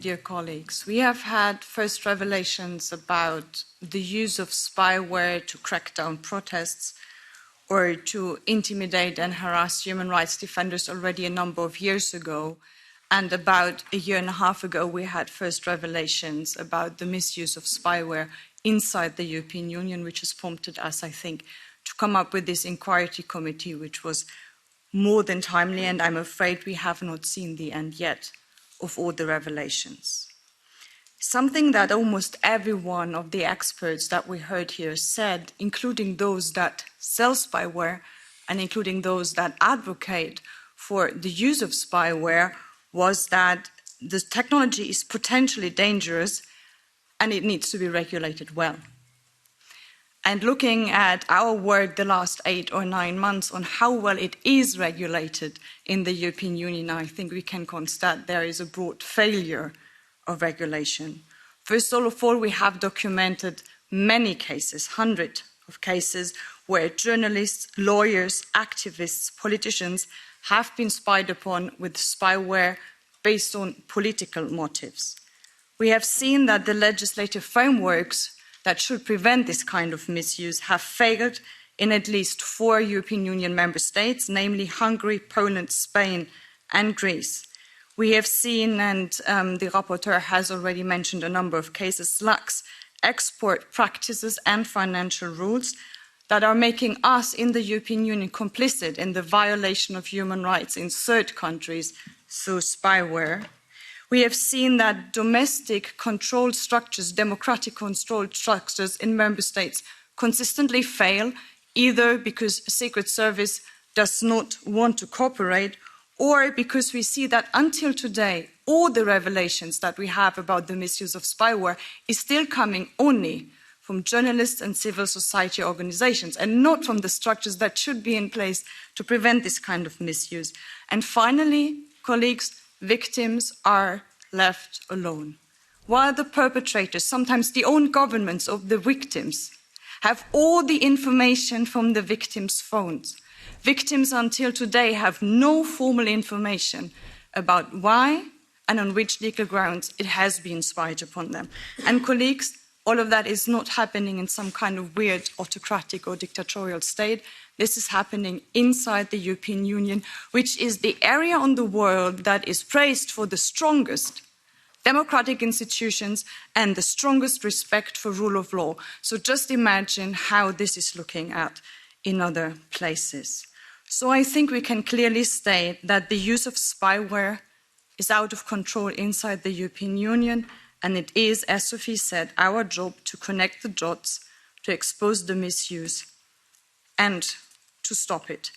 dear colleagues. We have had first revelations about the use of spyware to crack down protests or to intimidate and harass human rights defenders already a number of years ago. And about a year and a half ago, we had first revelations about the misuse of spyware inside the European Union, which has prompted us, I think, to come up with this inquiry committee, which was more than timely, and I'm afraid we have not seen the end yet of all the revelations. Something that almost every one of the experts that we heard here said, including those that sell spyware and including those that advocate for the use of spyware, was that the technology is potentially dangerous and it needs to be regulated well. And looking at our work the last 8 or 9 months on how well it is regulated in the European Union, I think we can constate there is a broad failure of regulation. First of all, we have documented many cases, hundreds of cases, where journalists, lawyers, activists, politicians have been spied upon with spyware based on political motives. We have seen that the legislative frameworks that should prevent this kind of misuse have failed in at least 4 European Union member states, namely Hungary, Poland, Spain, and Greece. We have seen, and the rapporteur has already mentioned a number of cases, lax export practices and financial rules that are making us in the European Union complicit in the violation of human rights in third countries through spyware. We have seen that domestic control structures, democratic control structures in member states consistently fail, either because Secret Service does not want to cooperate, or because we see that until today, all the revelations that we have about the misuse of spyware is still coming only from journalists and civil society organizations, and not from the structures that should be in place to prevent this kind of misuse. And finally, colleagues, victims are left alone. While the perpetrators, sometimes the own governments of the victims, have all the information from the victims' phones, victims until today have no formal information about why and on which legal grounds it has been spied upon them. And colleagues, all of that is not happening in some kind of weird autocratic or dictatorial state. This is happening inside the European Union, which is the area on the world that is praised for the strongest democratic institutions and the strongest respect for rule of law. So just imagine how this is looking at in other places. So I think we can clearly state that the use of spyware is out of control inside the European Union, and it is, as Sophie said, our job to connect the dots, to expose the misuse, and to stop it.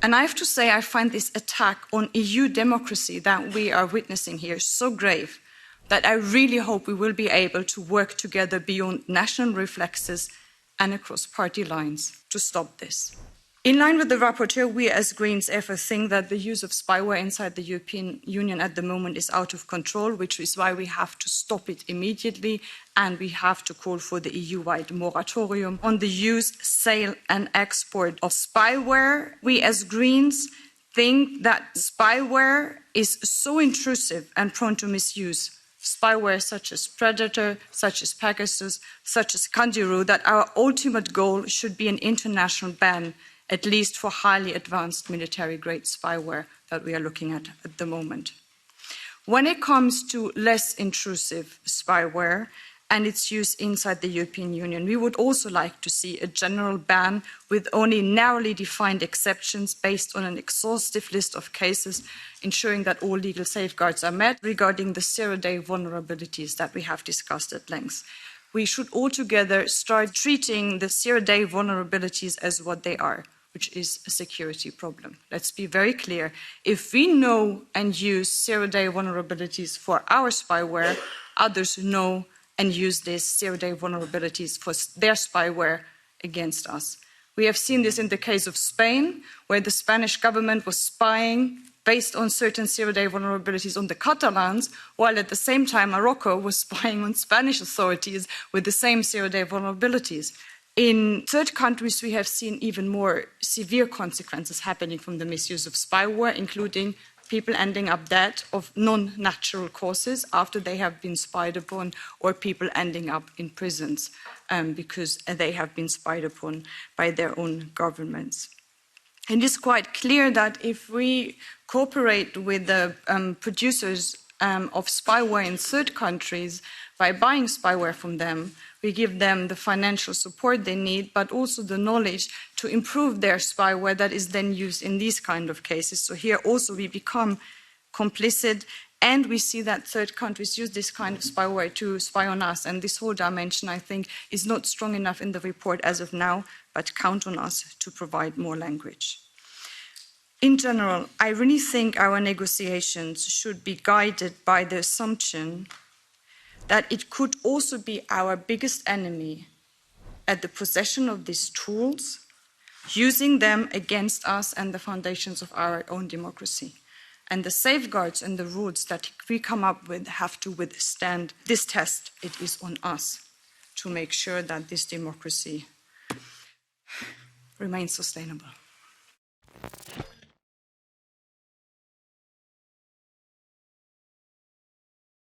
And I have to say, I find this attack on EU democracy that we are witnessing here so grave that I really hope we will be able to work together beyond national reflexes and across party lines to stop this. In line with the rapporteur, we as Greens therefore think that the use of spyware inside the European Union at the moment is out of control, which is why we have to stop it immediately, and we have to call for the EU-wide moratorium on the use, sale and export of spyware. We as Greens think that spyware is so intrusive and prone to misuse, spyware such as Predator, such as Pegasus, such as Kandiru, that our ultimate goal should be an international ban, at least for highly advanced military-grade spyware that we are looking at the moment. When it comes to less intrusive spyware and its use inside the European Union, we would also like to see a general ban with only narrowly defined exceptions based on an exhaustive list of cases, ensuring that all legal safeguards are met regarding the zero-day vulnerabilities that we have discussed at length. We should altogether start treating the zero-day vulnerabilities as what they are, which is a security problem. Let's be very clear. If we know and use zero-day vulnerabilities for our spyware, others know and use these zero-day vulnerabilities for their spyware against us. We have seen this in the case of Spain, where the Spanish government was spying based on certain zero-day vulnerabilities on the Catalans, while at the same time Morocco was spying on Spanish authorities with the same zero-day vulnerabilities. In third countries, we have seen even more severe consequences happening from the misuse of spyware, including people ending up dead of non-natural causes after they have been spied upon, or people ending up in prisons because they have been spied upon by their own governments. And it's quite clear that if we cooperate with the producers of spyware in third countries by buying spyware from them, we give them the financial support they need, but also the knowledge to improve their spyware that is then used in these kind of cases. So here also we become complicit, and we see that third countries use this kind of spyware to spy on us. And this whole dimension, I think, is not strong enough in the report as of now, but count on us to provide more language. In general, I really think our negotiations should be guided by the assumption that it could also be our biggest enemy at the possession of these tools, using them against us and the foundations of our own democracy. And the safeguards and the rules that we come up with have to withstand this test. It is on us to make sure that this democracy remains sustainable.